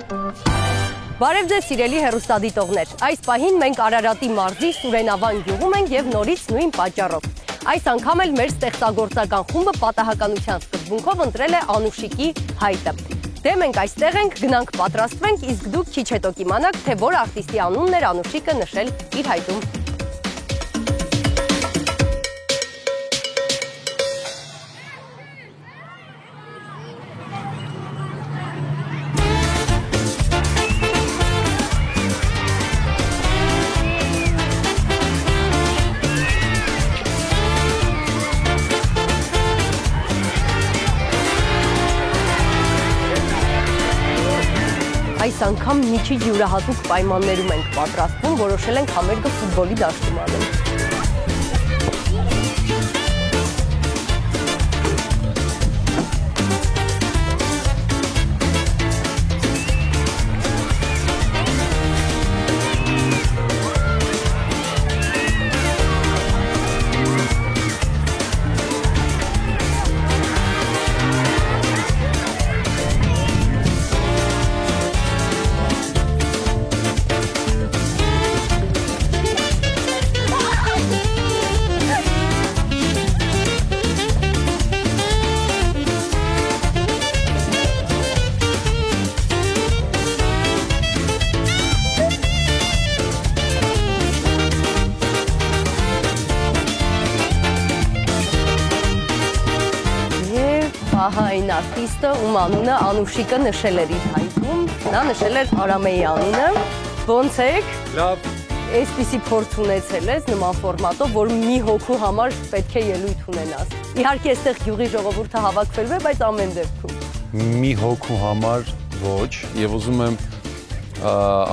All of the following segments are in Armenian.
Բարև ձեզ սիրելի հեռուստադիտողներ, այս պահին մենք Արարատի մարզի Սուրենավան գյուղում ենք և նորից նույն պատճառով։ Այս անգամ էլ մեր ստեղծագործական խումբը պատահականության սկզբունքով ընտրել է Անուշիկի հայտը։ Դե մենք այստեղ ենք, գնանք պատրաստվենք, իսկ դուք քիչ հետո կիմանաք, թե որ արտիստի անունն էր Անուշիկը նշել իր հայտում։ Այս անգամ մի քիչ յուրահատուկ պայմաններում ենք պատրաստվում, որոշել ենք համերգը ֆուտբոլի դաշտում անել։ Այն արտիստը, ում անունը Անուշիկը նշել էր իր հայտում, նա նշել էր Արամեի անունը, ոնց եք, լավ, այսպիսի փորձ ունեցել ես նման ֆորմատով, որ մի հոգու համար պետք է ելույթ ունենաս։ Իհարկե այստեղ գյուղի ժողովուրդը հավաքվել է, բայց ամեն դեպքում։ Մի հոգու համար ոչ, եւ ուզում եմ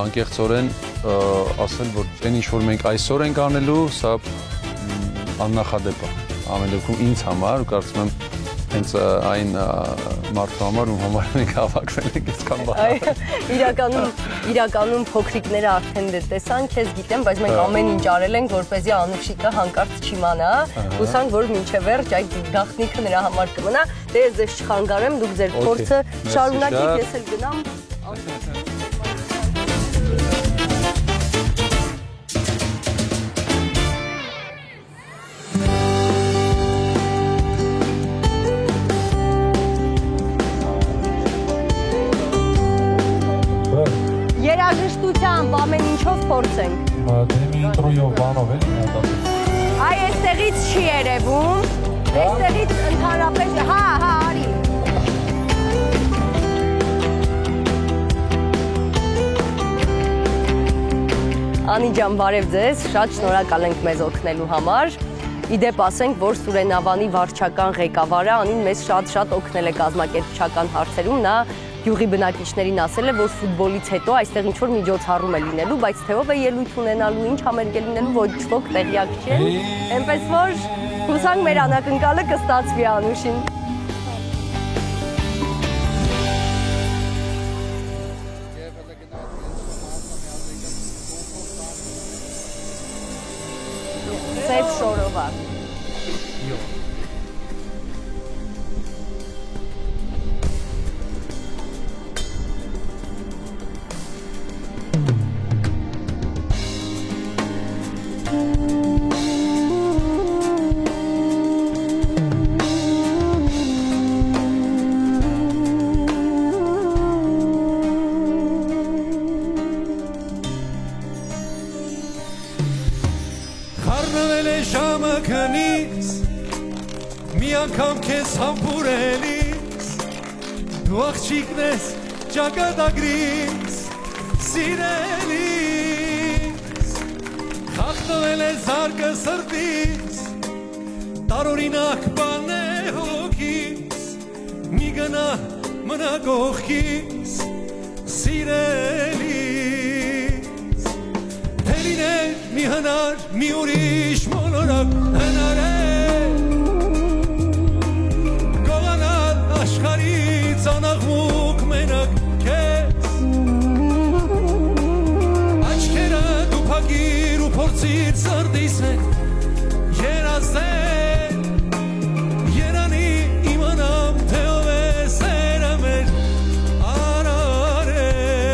անկեղծորեն ասել, որ այն ինչ որ մենք այսօր ենք անելու, սա աննախադեպ է։ Ամեն դեպքում ինձ համար, կարծում եմ հենց այն մարդու համար, ում համար մենք հավաքվել ենք այսքան բան։ Իրականում փոքրիկները արդեն տեսան, քեզ գիտեմ, բայց մենք ամեն ինչ արել ենք, որպեսզի Անուշիկը հանկարծ չիմանա, հուսանք, որ մինչև վերջ այդ գաղտնիքը նրա համար կմնա։ Դե ես ձեզ չխանգարեմ, դուք ձեր փորձը շարունակեք, ես էլ գնամ։ Երաժշտությամբ ամեն ինչով փորձենք։ Դեմի ինտրոյով բանով է միատասել։ Այ այստեղից չի երևում, այստեղից ընդհանրապես, հա, արի։ Անի ջան, բարև ձեզ, շատ շնորհակալ ենք մեզ օգնելու համար։ Իդեպ ասենք, որ Սուրենավանի վարչական ղեկավարը Անին մեզ շատ օգնել է կազմակերպչական հարցերում, նա գյուղի բնակիչներին ասել է, որ ֆուտբոլից հետո այստեղ ինչ-որ միջոցառում է լինելու, բայց թե ով է ելույթ ունենալու, ինչ համերգ է լինելու, ոչ ոք տեղյակ չեն, այնպես որ հուսանք մեր անակնկալը կստացվի Անուշին։ Սև շորովա։ Խառնվել է ժամը քնից, մի անգամ քեզ համբուրելիս, դու աղջիկն ես ճակատագրից, սիրելիս, խախտվել է զարկը սրտից, տարօրինակ բան է հոգիս, մի գնա մնա կողքից, սիրելիս, թե լիներ մի հնար, մի ուրիշ մոլորակ հնար է, գողանալ աշխարհից անաղմուկ մենակ քեզ, աչքերը դու փակիր ու փորձիր սրտիս հետ երազել, երանի իմանամ թե ով է սերը մեր արարել։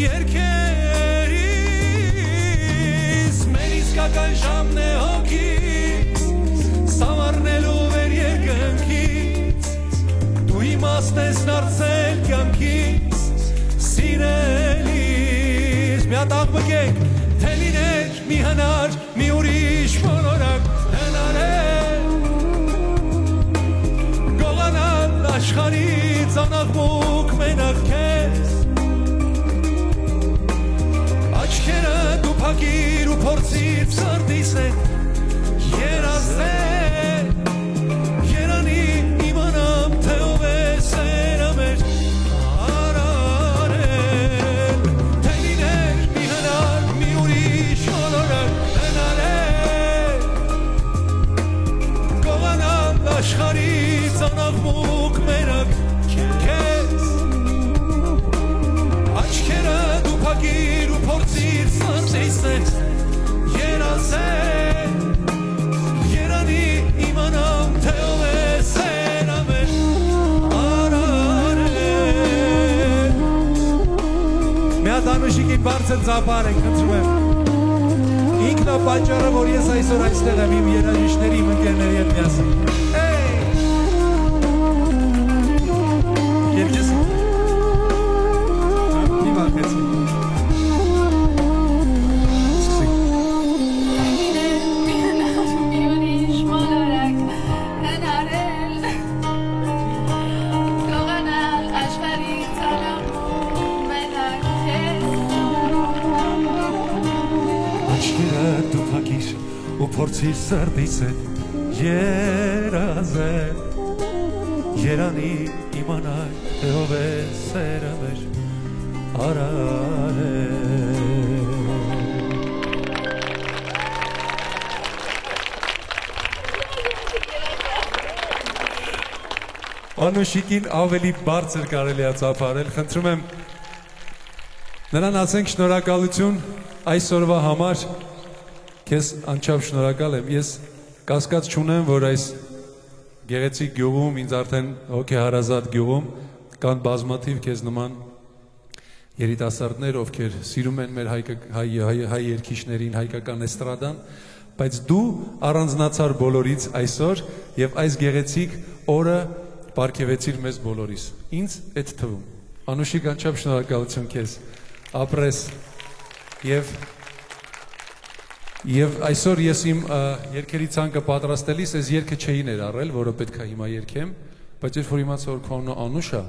երկերիս մեր իսկական ժամն է հոգիս սավառնելու վեր երկնքից դու իմաստ ես դարձել կյանքից սիրելիս մի հատ աղմկենք թե լիներ մի հնար մի ուրիշ մոլորակ հնարել գողանալ աշխարհից անաղմուկ մենակ քեզ աչքերը դու փակիր ու փորձիր սրտիս հետ երազել երանի իմանամ թե ով է սերը մեր արարել թե լիներ մի հնար մի ուրիշ մոլորակ հնարել գողանալ աշխարհից անաղմուկ մենակ քեզ աչքերը դու փակիր ու փորձիր սրտիս հետ երազել երանի իմանամ թե ով է սերը մեր արարել մի հատ անուշիկին բարձր ծափար ենք խնդրում եմ ինքն է պատճառը որ ես այսօր այստեղ եմ իմ երաժիշտների իմ ընկերների հետ միասին Փորձիր սրտիս հետ երազել երանի իմանալ թե ով է սերը մեր արարել Անուշիկին ավելի բարձր կարելի է ծափարել խնդրում եմ նրան ասենք շնորհակալություն այսօրվա համար Քեզ անչափ շնորհակալ եմ, ես կասկած չունեմ, որ այս գեղեցիկ գյուղում, ինձ արդեն հոգեհարազատ գյուղում, կան բազմաթիվ քեզ նման երիտասարդներ, ովքեր սիրում են մեր հայ երգիչներին, հայկական էստրադան, բայց դու առանձնացար բոլորից այսօր եւ այս գեղեցիկ օրը պարգևեցիր մեզ բոլորիս։ Ինձ այդ թվում։ Անուշիկ անչափ շնորհակալություն քեզ։ Ապրես Եվ այսօր ես իմ երգերի ցանկը պատրաստելիս այս երգը չէի ներառել, որը պետք է հիմա երգեմ, բայց երբ որ իմացա որ քո անունը Անուշ է,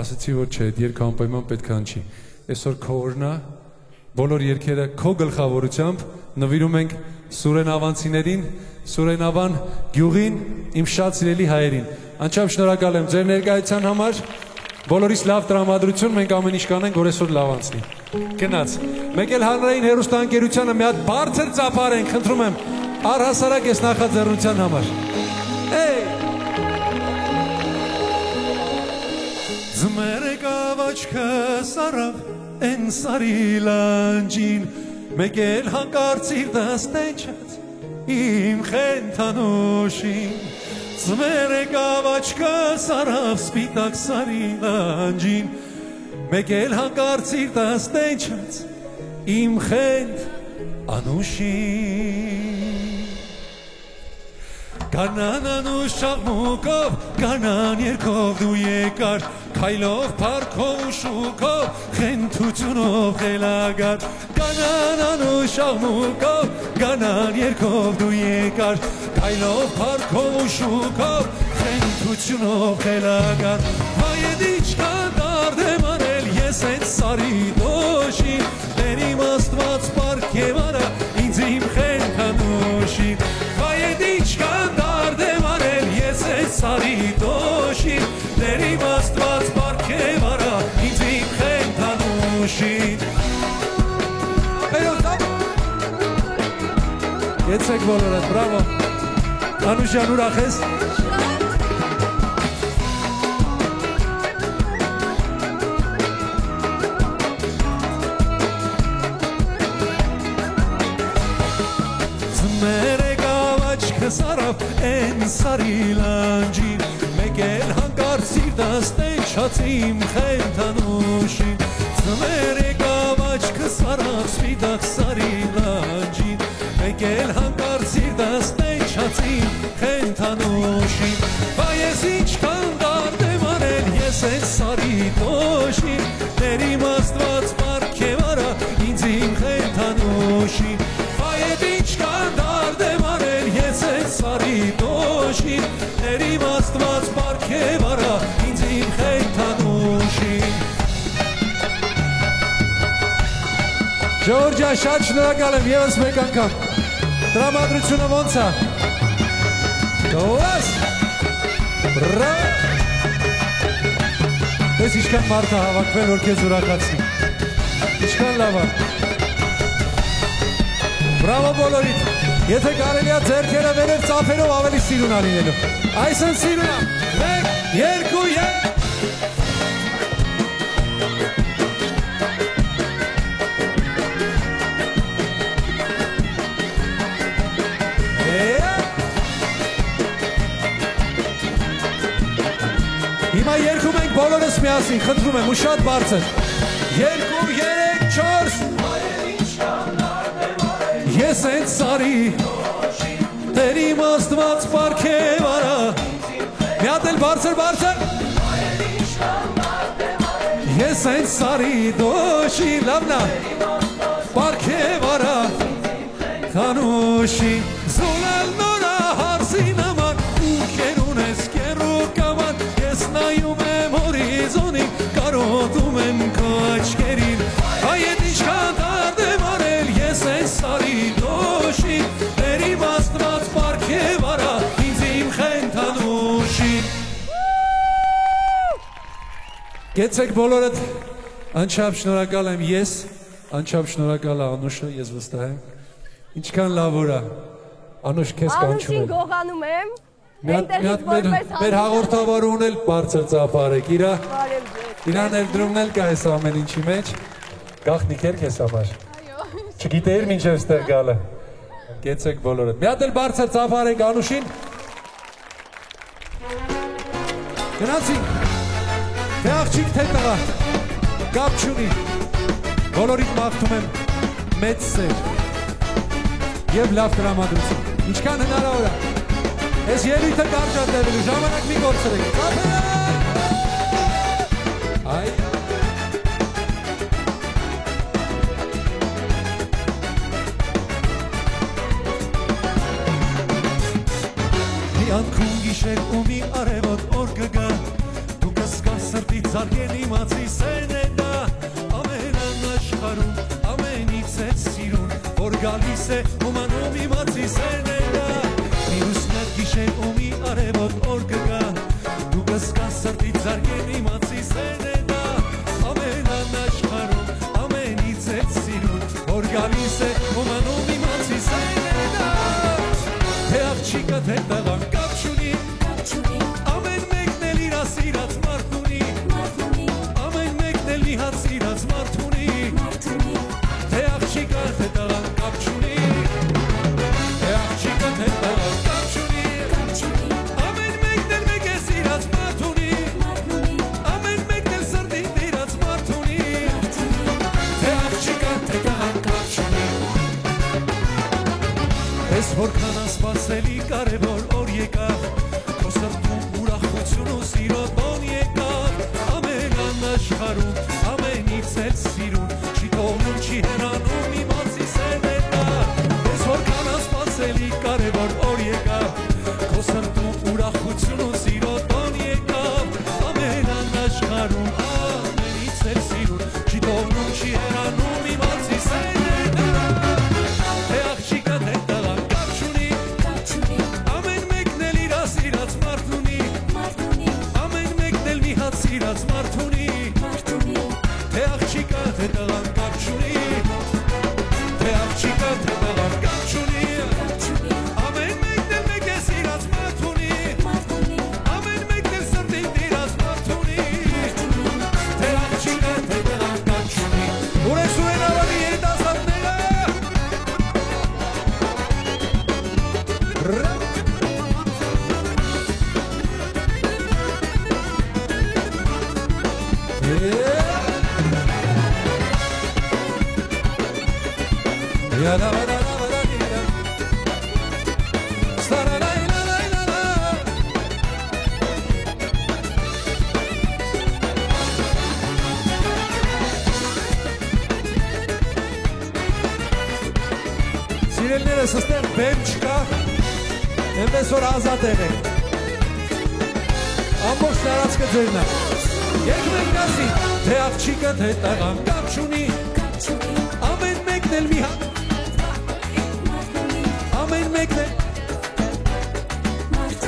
ասացի որ չէ, այդ երգը անպայման պետք է հնչի։ Այսօր քո օրն է, բոլոր երգերը քո գլխավորությամբ նվիրում ենք Սուրենավանցիներին, Սուրենավան գյուղին, իմ շատ սիրելի հայերին։ Անչափ շնորհակալ եմ ձեր ներկայության համար։ Բոլորիս լավ տրամադրություն, մենք ամեն ինչ կանենք, որ այսօր լավ անցնի։ Գնաց։ Մեկ էլ հանրային հեռուստաընկերությանը մի հատ բարձր ծափարենք, խնդրում եմ, առհասարակ այս նախաձեռնության համար։ Ձմերը կավաչքը սարավ են սարի լանջին, մեկ էլ հանկարծ իր դաստենչած իմ խենթանոշին Ձմերը կավաչքը սարավ սպիտակ սարի լանջին Մեկ էլ հանկարծ իր դաստենչած իմ խենթ անուշին Կանան անուշ աղմուկով, կանան երկով դու եկար Քայլով պարքով ու շուկով, խենթությունով խելագար Կանան անուշ աղմուկով, կանան երկով դու եկար Քայլով պարքով ու շուկով, խենթությունով խելագար Հայեդ իչքան դարդ եմ անել ես այդ սարի դոշին Դեր իմ աստված պարքև արա ինձ իմ խենթ անուշին Հայեդ իչքան դարդ եմ անել ես այդ սարի դոշին Դեր իմ աստված պարքև արա ինձ իմ խենթ անուշին Եցեք բոլորդ, բրավո Անուշյան ուրախ ես Ձմերը կավաչքը սարավ են սարի լանջին Մեկ էլ հանկարծ իր դաստենչած իմ խենթ անուշին Ձմերը սպիտակ սարի լանջին մեկ էլ հանկարծ սիրտս նեչացին խենթանուշին Բա ես ինչքան դարդ եմ արել ես են սարի տոշին Ներիմ աստված պարգև արա ինձ իմ խենթանուշին Բա ետ ինչքան դարդ եմ արել ես են սարի տոշին Ներիմ աստված պարգև արա ինձ իմ խենթանուշին Ժողովուրդ ջան, շատ շնորհակալ եմ ևս մեկ անգամ։ Տրամադրությունը ոնց է։ Գոհ։ Բրավո։ Ես ինչքան մարդ է հավաքվել, որ քեզ ուրախացնի։ Ինչքան լավ է։ Բրավո բոլորիդ։ Եթե կարելի է ձեռքերը վերև ծափերով ավելի սիրուն է լինելու։ Այսօր սիրուն է։ 1, 2, 3 Հիմա երկում ենք բոլորս միասին, խնդրում եմ ու շատ բարձր 2, 3, 4 Ես են սարի Տեր իմ աստված պարգև արա Մի հատ էլ բարձր Ես են սարի դոշի լավնա Պարգև արա Թանուշի Զուլալ նորա հարսին աման ու կերուն ես կերու կաման Ես նայում եմ հորիզոնին, կարոտում եմ քո աչքերին Այդ ինչքան դարդ եմ արել, ես են սարի դոշին Ներիմ աստված պարգև արա, ինձ իմ խենթանուշին Գեցեք բոլորդ, անչափ շնորհակալ եմ ես, անչափ շնորհակալ է Անուշը, ես վստահ եմ Ինչքան լավ որա, Անուշ քեզ կանչում եմ Անուշին գողանում եմ Մեր հաղորդավարը ունել բարձր ծափարեք, իրա ներդրումն էլ կա այս ամեն ինչի մեջ, գաղտնիք էր քեզ համար, չգիտեիր մինչև ստեղ գալը, գեցեք բոլորդ, մի հատ էլ բարձր ծափարեք Անուշին, գնացինք, թե աղջիկ թե տղա, կապ չունի, բոլորիդ մաղթում եմ մեծ սեր և լավ տրամադրություն, ինչքան հնարավոր է Ես ելույթը կարճ ատևելու, ժամանակ մի գործրեք, ծափերը! Այ! Մի անկում գիշեր ու մի արևոտ օր կգա, դու կսկար սրտի ծարգեն իմացի սենետա, ամեն անաշխարում, ամենից է սիրուն, որ գալիս է ումանում իմացի սենետա, Գիշեր ու մի արևոտ օր կգա Դու կսկան սրտի ծարգեն իմացի սենետա Ամեն անաշխարում, ամենից է սիրուն Որ գալիս է ումանում իմացի սենետա Թե աղջիկը թե տղան կապ չունի Ամեն մեկն էլ իրա սիրած մարդ ունի Ամեն մեկն էլ մի հատ սիրած մարդ ունի Թե աղջիկը թե տղան կապ չունի Թե աղջիկը թե տղան Ես որքան ասպասելի կարևոր օր եկավ Քո սրտում ուրախություն ու սիրո տոն եկավ Ամեն անաշխարում, ամենից էլ սիրուն Չի թողնում, չի հեռանում իմացի սենետա Ես որքան ասպասելի կարևոր օր եկավ Քո սրտում ուրախություն ու սիրո տոն եկավ Ամեն անաշխարում, ամենից էլ սիրուն Չի թողնում, չի հեռանում իմացի սենետա Թե աղջիկը թե տղան Ամեն մեկն էլ իրա Սիրելիներս ստեղ բեմ չկա, այնպես որ ազատ եղեք։ Ամբողջ տարածքը ձերն է։ Եկեք գասի, թե աղջիկը թե տղան կապ չունի, ամեն մեկն էլ մի հատ, ամեն մեկն էլ,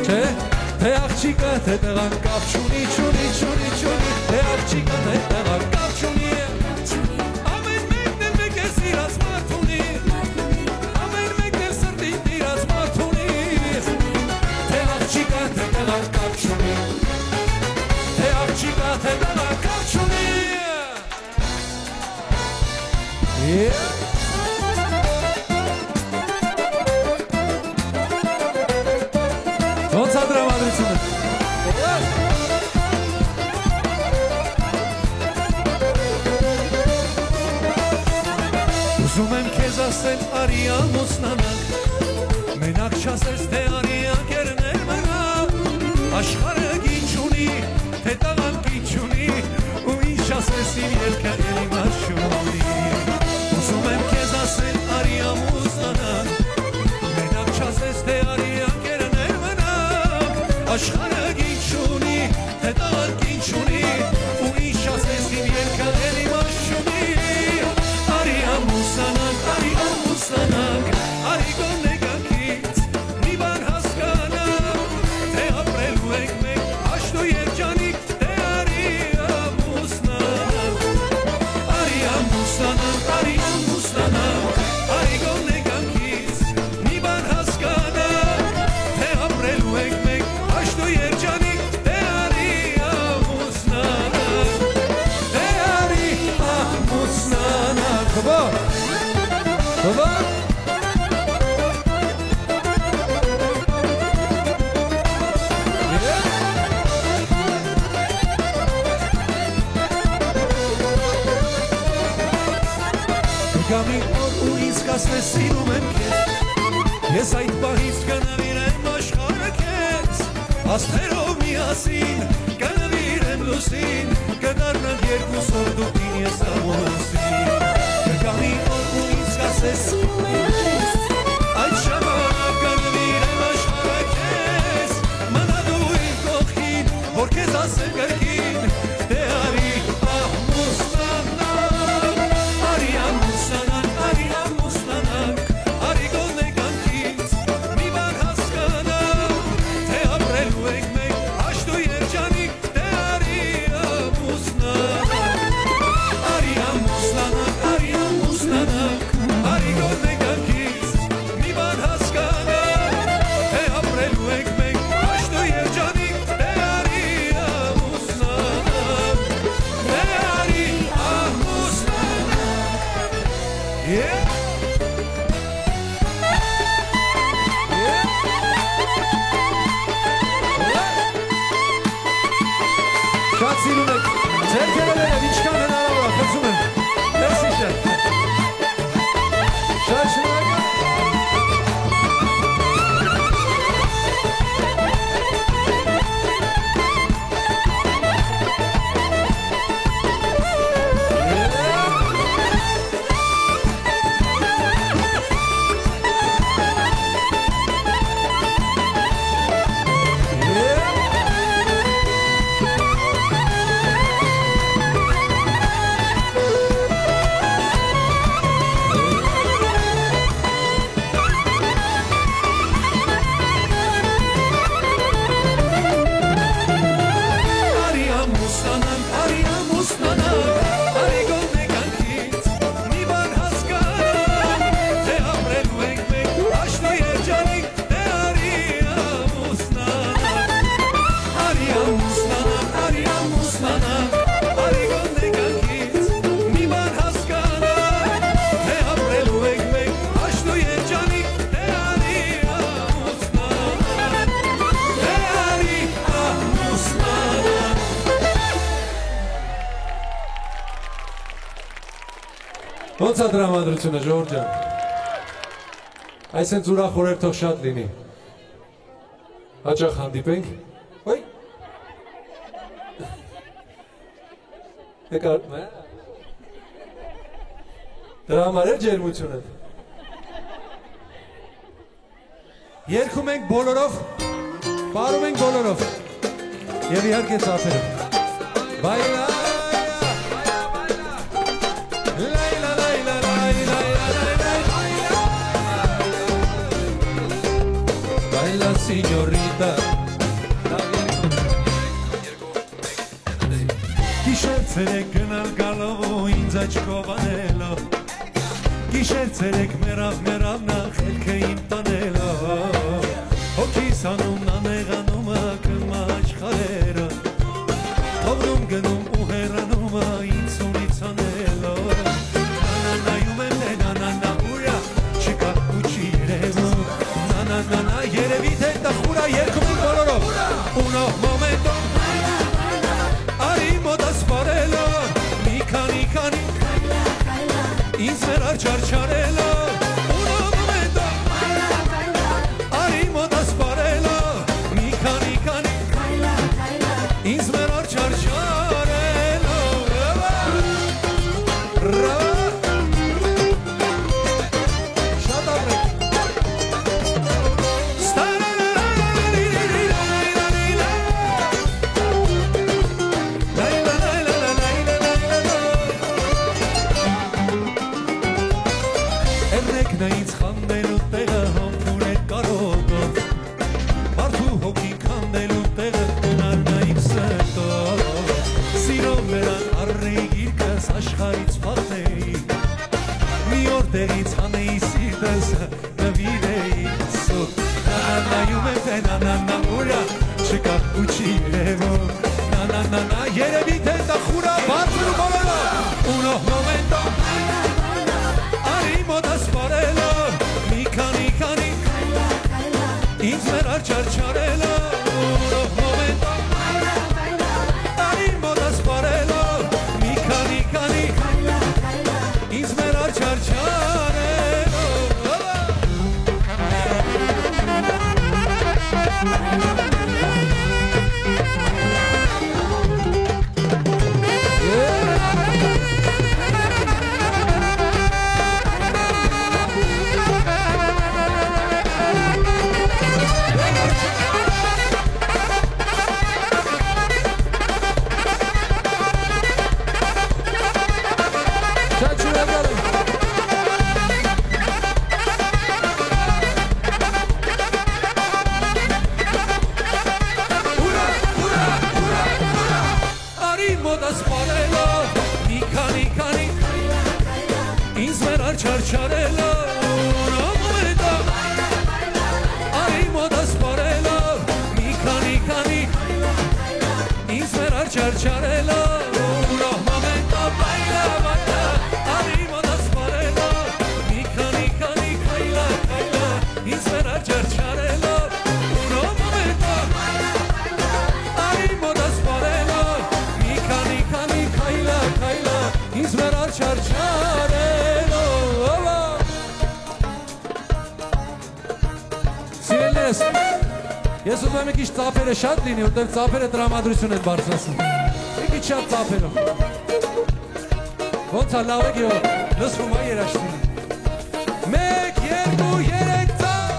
չէ, թե աղջիկը թե տղան կապ չունի, թե աղջիկը թե տղան կապ չունի, ամեն մեկն էլ մեկ է սիրած մարդ ունի, ամեն մեկն էլ սրտին տիրած մարդ ունի, թե աղջիկը թե տղան կապ չունի, թե աղջիկը թե տղան կապ չունի։ Ոնց է դրամատրությունը։ Ուզում եմ քեզ ասել արի ամուսնանանք, մենակ չասես թե արի անկերներ մնանք, աշխարհը գինչ ունի, թե տղան գինչ ունի, ու ինչ ասես իմ ելքը էլի մարդ չունի։ Ուզում եմ քեզ ասել արի ամուսնանանք, մենակ չասես թե արի անկերներ մնանք, աշխարհը գինչ ունի, թե տղան գինչ ունի, ու ինչ ասես իմ ելքը էլի մարդ չունի։ Արի ամուսնանանք, արի գոնե գանքից, մի բան հասկանանք, թե ապրելու ենք մենք աշտու երջանիկ, թե արի ամուսնանանք, արի գոնե գանքից, մի բան հասկանանք, թե ապրելու ենք մենք աշտու երջանիկ, թե արի ամուսնանանք, Բա Գամի օր ու ինձ կասնես սիրում եմ քեզ, ես այդ պահից կնվիրեմ աշխարհը քեզ, աստղերով միասին կնվիրեմ լուսին, կդառնանք երկուսով դու ինձ ես ամուսին։ Գամի օր ու ինձ կասես սիրում եմ քեզ, այդ ժամանակ կնվիրեմ աշխարհը քեզ, մնա դու իմ կողքին, որ քեզ ասեմ կրկին, թե արի ամուսնանանք, արի ամուսնանանք, արի գոնե գանքից, մի բան հասկանանք, թե ապրելու ենք մենք աշտու երջանիկ, թե արի ամուսնանանք, արի գոնե գանքից, մի բան հասկանանք, թե ապրելու ենք մենք աշտու երջանիկ, թե արի ամուսնանանք, թե արի ամուսնանանք։ Շատ սիրում եք, ձեր կերելերը ինչքան հնարավոր է, խնդրում եմ, մերսի շատ։ Շատ շնորհակալ։ Ոնց է դրամատրությունը, Ժողովուրդ ջան։ Այսենց ուրախ օրեր թող շատ լինի։ Հաճախ հանդիպենք։ Ոյ։ Եկար։ Դրա համար է ջերմությունը։ Երգում ենք բոլորով, պարում ենք բոլորով և իհարկե ծափերով։ Բայլա, լայլա, լայլա, լայլա, Baila señorita Gişer çerek gönül galo inza çkovadelo Gişer çerek merav na xelke imtanelo Hoki sanum naneganuma kılmaç xarera Tovnum gönüm uheranuma insunitsanelo Nanana yumemne nanana uya Çıka uçirevo Nanana երևի թե տխուրա երկում ենք բոլորով Uno momento Արի մոտս պարելո Մի քանի Ինձ մեր արջարչարելո Uno momento Արի մոտս պարելո Մի քանի Ինձ մեր արջարչարելո Շատ ապրեք Ինձ խանդելու տեղը համբուր է կարոտով Մարդու հոգի կանդելու տեղը կնարնա իմ սրտով Սիրով նրան առնեի գիրկս աշխարից պաղնեի Մի օր տեղից հանեի սիրտս նվիրեի սուտ Նանանայում եմ թե նանանա ուրա չկա ու չի երևում Նանանանա երևի թե տախուրա բարձր ու բոլորը Uno momento Արի մոտս պարելո Մի քանի Ինձ մեր արջարչարելո Uno momento Արի մոտս պարելո Մի քանի Ինձ մեր արջարչարելո Չարչարելո Նոմուետա Արի մոտս պարելո Մի քանի Ինձ մեր արջարչարելո Նոմուետա բայլա Արի մոտս պարելո Մի քանի Ինձ մեր արջարչարելո Նոմուետա Արի մոտս պարելո Մի քանի Ինձ մեր արջարչարելո Ես ուզում եմ եկիշ ծափերը շատ լինի, որտեղ ծափերը տրամադրություն են բարձրացնում Եկիչ շատ ծափերով Ոնց է լավ եք և լսվում է երաշտին Մեկ, երկու, երեք ծափ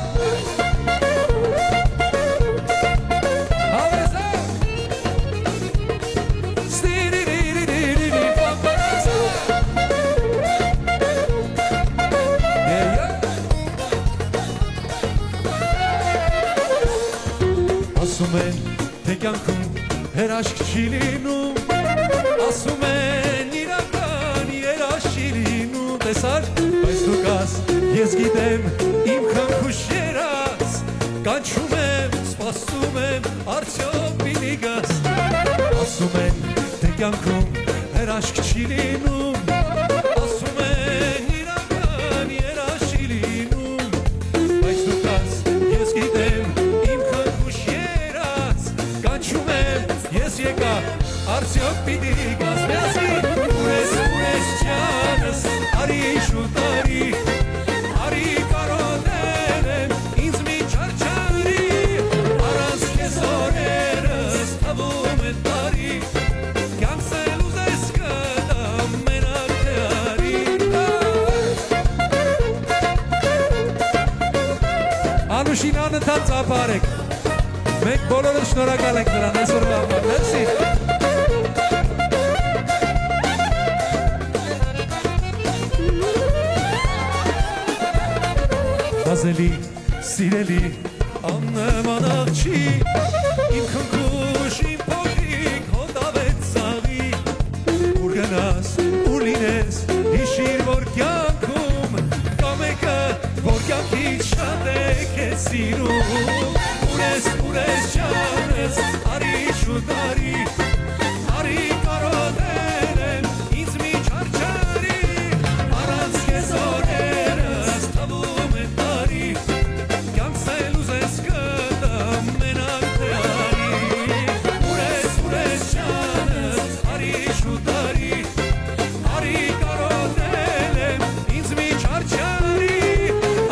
Հավես է Ստիրիրիրիրիրիրի պապարասա Ասում են, թե կյանքում հերաշք չի լինում Ասում են, իրական երաշ չի լինում Տեսար, բայց դու կաս, ես գիտեմ, իմ խնքուշ երաց Կանչում եմ, սպասում եմ, արդյոք պիտի գաս Ասում են, թե կյանքում հերաշք չի լինում Ասում են, իրական երաշ չի լինում Բայց դու կաս, ես գիտեմ, Ես եկա, արդյոք պիտի գաս մեզի Ուրես ճանս, արի շուտ արի Արի կարոտ է Որդան ծափարեք Մենք բոլորը շնորհակալ ենք նրան այսօրվա համար Մերսի Ազելի, սիրելի, աննման աղջի Իմ քնքուշ, իմ փոքրիկ, հոտավեց ծաղի Ուր գնաս, ուր լինես, հիշիր, որ կյանքում Կա մեկը, որ կյանքից շատ է քեզ սիրում Ուր ես ջանս, արի շուտ արի Արի կարոտել եմ, ինձ մի չարչարի Առանց քեզ օրերս թվում է տարի Կյանքսել ուզես կտամ մենակ թե արի Ուր ես ջանս, արի շուտ արի Արի կարոտել եմ, ինձ մի չարչարի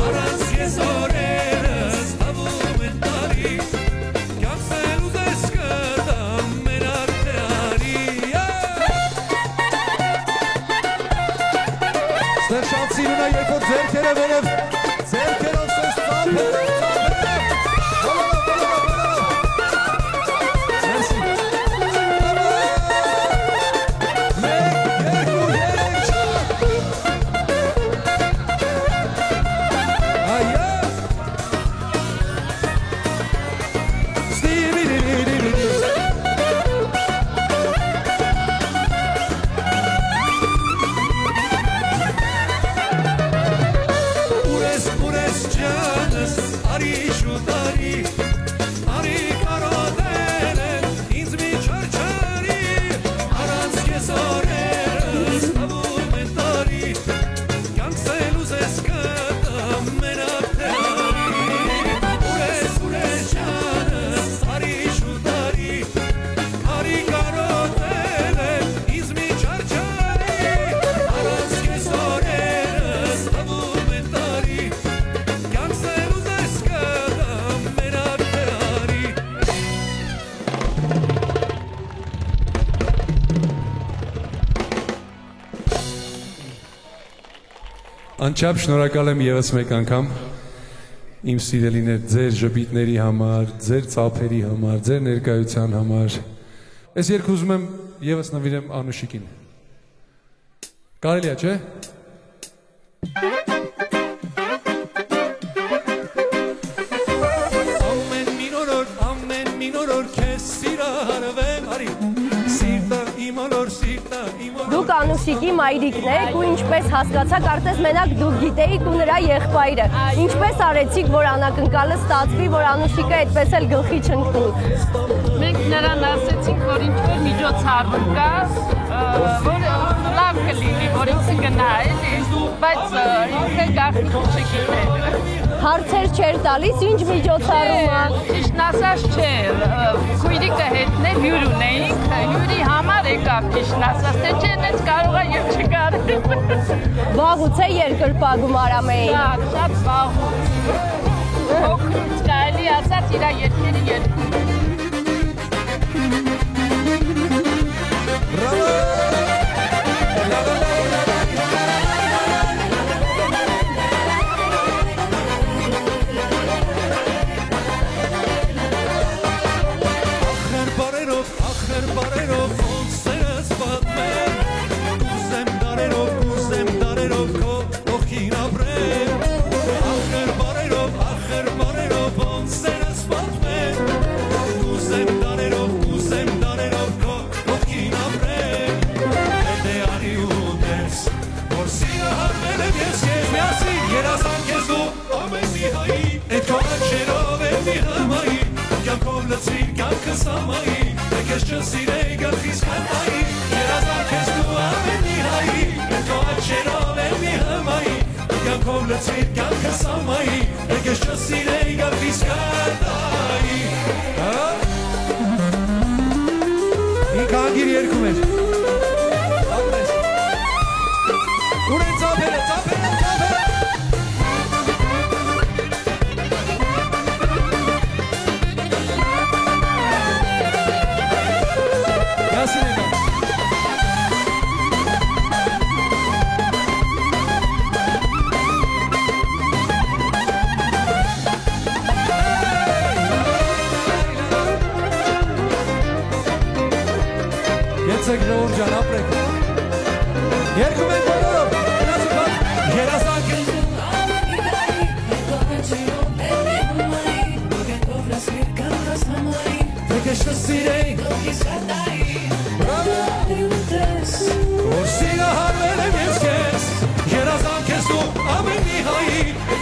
Առանց քեզ օրերս թվում է տարի Կյանքսել ուզես կտամ մենակ թե արի Ստեղ շատ սիրուն է, երբ որ ձերքերը վերև Ձերքերով սես ծափեր Մերսի Մեկ, երկու, երեք, չար Այա Ստիվիրիրիրիրիր Ուր ես ջանս, արի շուտ արի Արի կարոտել եմ, ինձ մի չարչարի Առանց քեզ օրերս թվում են տարի Կյանքսել ուզես կտամ մենակ թե արի Ուր ես ջանս, արի շուտ արի Արի կարոտել եմ, ինձ մի չարչարի Առանց քեզ օրերս թվում են տարի Կյանքսել ուզես կտամ մենակ թե արի Անչափ շնորհակալ եմ ևս մեկ անգամ իմ սիրելիներ ձեր ժպիտների համար, ձեր ծափերի համար, ձեր ներկայության համար Այս երգը ուզում եմ ևս նվիրեմ Անուշիկին Կարելի է, չէ՞? Ամեն մինորոր քեզ սիրահարվեմ Արի, սիրտը իմ ոլոր, սիրտը իմ ոլոր Դուք Անուշիկի մայրիկն եք ու ինչպես հասկացա, կարծես մենակ դուք գիտեիք ու նրա եղբայրը Ինչպես արեցիք, որ անակնկալը ստացվի, որ Անուշիկը այդպես էլ գլխի չընկնի Մենք նրան ասեցինք, որ ինչ-որ միջոցառում կա, որ լավ կլինի, որ ինքը գնա, էլի, բայց ինքը գաղտնիք չգիտեր Հարցեր չէր տալիս, ինչ միջոցառում է Ճիշտն ասած չէր, քույրիկը հետն է հյուր ունեինք, հյուրի համար եկավ ճիշտն ասած, թե չէ նենց կարող է և չկար Վաղուց է երկրպագում Արամեին Շատ վաղուց Փոքրուց կարելի ասած իրա երկերի երկու Ախր բարերով ոնց սերս պատմեմ Կուզեմ դարերով քո ողքին ապրեմ Ախր բարերով ոնց սերս պատմեմ Կուզեմ դարերով քո ողքին ապրեմ Հետե արի ու դես որ սիրահարվել եմ ես քեզ միասին երազանք ես դու ամեն մի հայի Էդ քո աչքերով եմ մի հմայի Կյանքով լցրիր կյանքս ամայի Քեզ չսիրեի գլխիս կատայի Երազանք ես դու ամեն մի հայի Քո աչքերով եմ մի հմայի Կյանքով լցրիր կյանքս ամայի Քեզ չսիրեի գլխիս կատայի Ինքը անգիր երկում էր Ունեն ծափել է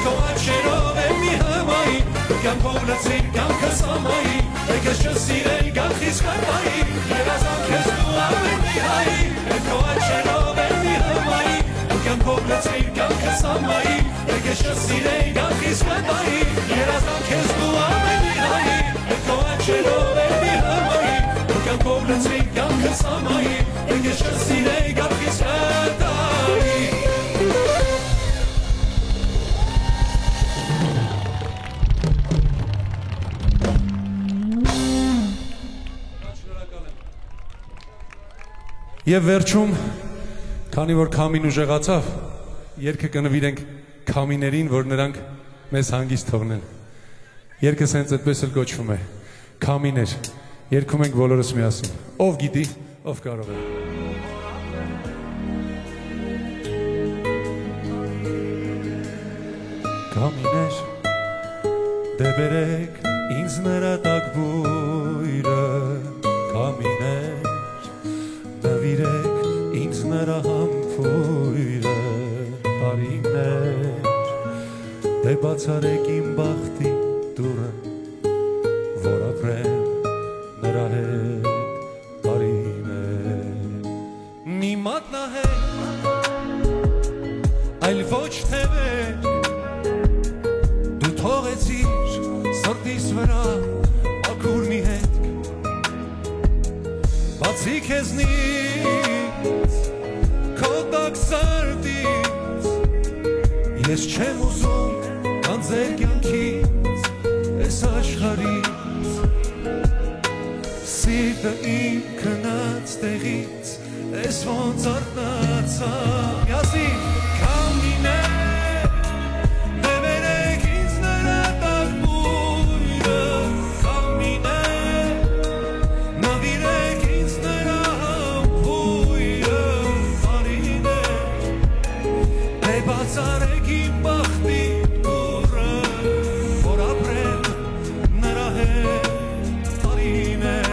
Կոաչերով եմ մի համայի Կամ փոլացիր կամ կսամայի Եկես չսիրել կամ խիսկարմայի Երազանք ես դու ամեն մի հայի Կոաչերով եմ մի համայի Կամ փոլացիր կամ կսամայի Եկես չսիրել կամ խիսկարմայի Երազանք ես դու ամեն մի հայի Կոաչերով եմ մի համայի Կամ փոլացիր կամ կսամայի Եկես չսիրել կամ խիսկարմայի Եվ վերջում, քանի որ քամին ուժեղացավ, երգը կնվիրենք քամիներին, որ նրանք մեզ հանգիստ թողնեն։ Երգը սենց այդպես էլ կոչվում է, քամիներ, երգում ենք բոլորս միասին, ով գիտի, ով կարող է։ Քամիներ, դե բերեք ինձ նրա տակ բույրը, քամիներ Նվիրեք ինձ նրա համբույրը Տարիներ Դե բացարեք իմ բախտի դուրը Որ ապրեմ նրա հետ տարիներ Մի մատնահեք Այլ ոչ թե մեկ Դու թողեցիր սրտիս վրա ակուր մի հետ Բացի քեզնից, քո տակ սրտից Ես չեմ ուզում կանձեր կյանքից, ես աշխարհից Սիրտը իմ քնած տեղից, ես ոնց արթնացա Միասին քամիներ, դե բերեք ինձ նրա տակ բույրը Քամիներ, նվիրեք Բացարեք իմ բախտի դուրը, որ ապրեմ նրա հետ տարիներ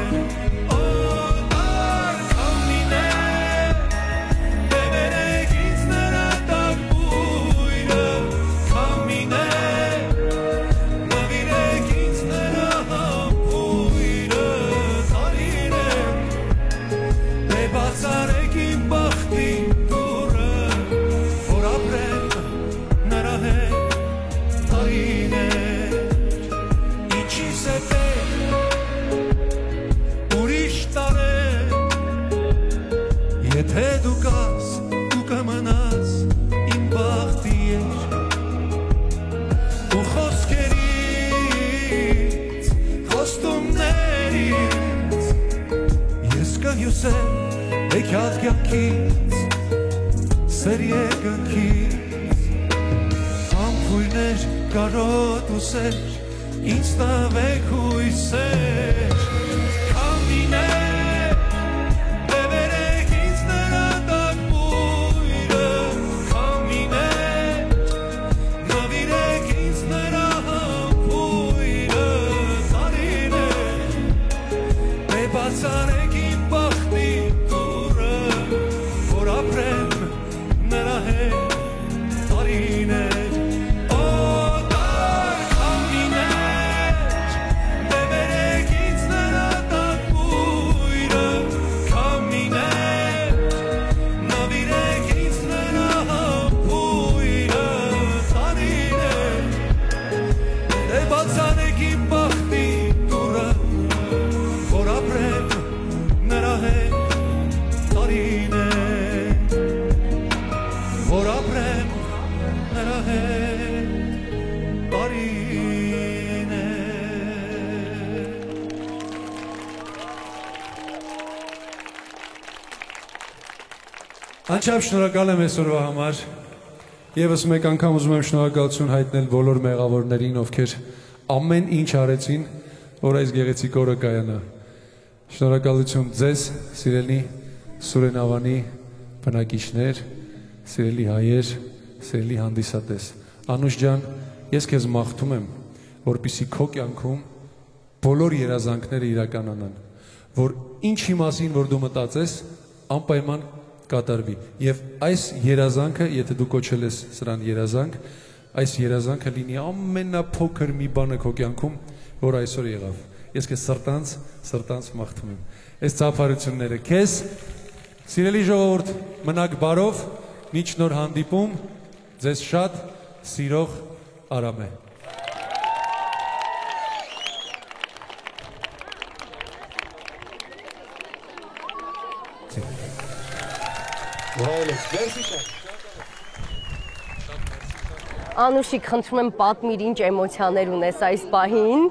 Քամիներ, դե բերեք ինձ նրա տակ բույրը Քամիներ, նվիրեք ինձ նրա համբույրը տարիներ Դե բացարեք իմ բախտի Եթե դու կաս, դու կմնաս իմ բախտի էր Ու խոսքերից, խոստումներից Ես կհյուսեմ էքյատ կյանքից, սեր եկնքից Համբույրներ կարոտ ու սեր, ինձ տվեք հույսեր Քամիներ Բացարեք իմ բախտի դուրը, որ ապրեմ նրա հետ տարիներ Օտար քամիներ, դե բերեք ինձ նրա տակ բույրը Քամիներ, նվիրեք ինձ նրա համբույրը տարիներ Դե բացարեք իմ բախտի դուրը որ ապրեմ նրա հետ տարիներ որ ապրեմ նրա հետ տարիներ Անչափ շնորհակալ եմ այսօրվա համար Եվս մեկ անգամ ուզում եմ շնորհակալություն հայտնել բոլոր մեղավորներին ովքեր ամեն ինչ արեցին որ այս գեղեցիկ օրը կայանա Շնորհակալություն ձեզ, սիրելի Սուրեն Ավանի բնակիչներ, սիրելի հայեր, սիրելի հանդիսատես։ Անուշ ջան, ես քեզ մաղթում եմ, որպեսզի քո կյանքում բոլոր երազանքները իրականանան, որ ինչի մասին որ դու մտածես, անպայման կատարվի։ Եվ այս երազանքը, եթե դու կոչել ես սրան երազանք, այս երազանքը լինի ամենափոքր մի բանը քո կյանքում, որ այսօր եղավ։ Ես քեզ սրտանց մաղթում եմ։ Այս ծափարությունները քեզ, սիրելի ժողովուրդ, մնաք բարով, մինչ նոր հանդիպում, ձեզ շատ սիրող Արամ է։ Անուշիկ, խնդրում եմ պատմիր ինչ էմոցիաներ ունես այս պահին,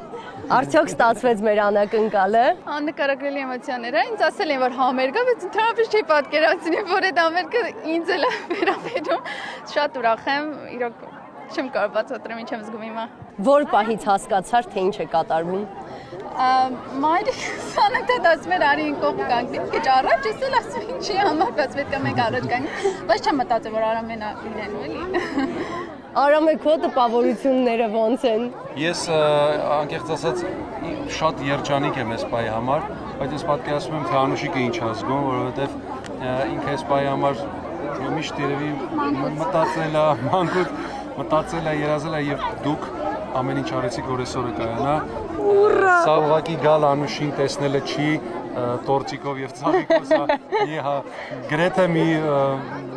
արդյոք ստացվեց մեր անակնկալը։ Աննկարագրելի էմոցիաներ է, ինձ ասել են, որ համերգ է, բայց ընդհանրապես չի պատկերացնում, որ այդ համերգը ինձ էլ է վերաբերում։ Շատ ուրախ եմ, իրոք չեմ կարող բացատրեմ ինչ եմ զգում հիմա։ Որ պահից հասկացար, թե ինչ է կատարվում։ Մայրիկս անընդհատ ասում էր արի կողմ կանգնի, քիչ առաջ ես էլ ասում եմ ինչի համար, բայց պետք է մեկ առաջ կանգնի, բայց չեմ մտածել, որ Արամեն լինելու էլի։ Արամե, քո տպավորությունները ոնց են։ Ես անկեղծ ասած շատ երջանիկ եմ այս պահի համար, բայց ես պատկերացնում եմ, թե Անուշիկը ինչ է զգում, որովհետև ինքը այս պահի համար միշտ երևի մտածել է, մանկուց մտածել է, երազել է եւ դուք ամեն ինչ արեցիք, որ այսօրը կայանա։ Սա ուղղակի գալ Անուշին տեսնելը չի տորտիկով եւ ծաղիկով, սա գրեթե մի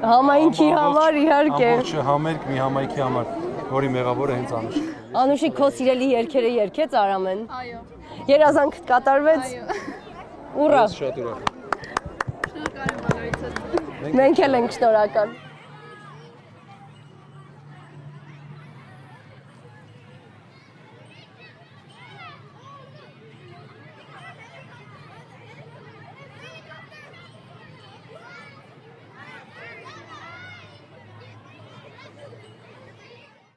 համայնքի համար իհարկե։ Ամբողջ համերգ մի համայնքի համար, որի մեղավորը հենց Անուշ։ Անուշիկ, քո սիրելի երգերը երգեց Արամեն։ Այո։ Երազանքդ կատարվեց։ Այո։ Ուրախ։ Շատ ուրախ եմ։ Շնորհակալ եմ բոլորիցս։ Մենք էլ ենք շնորհակալ։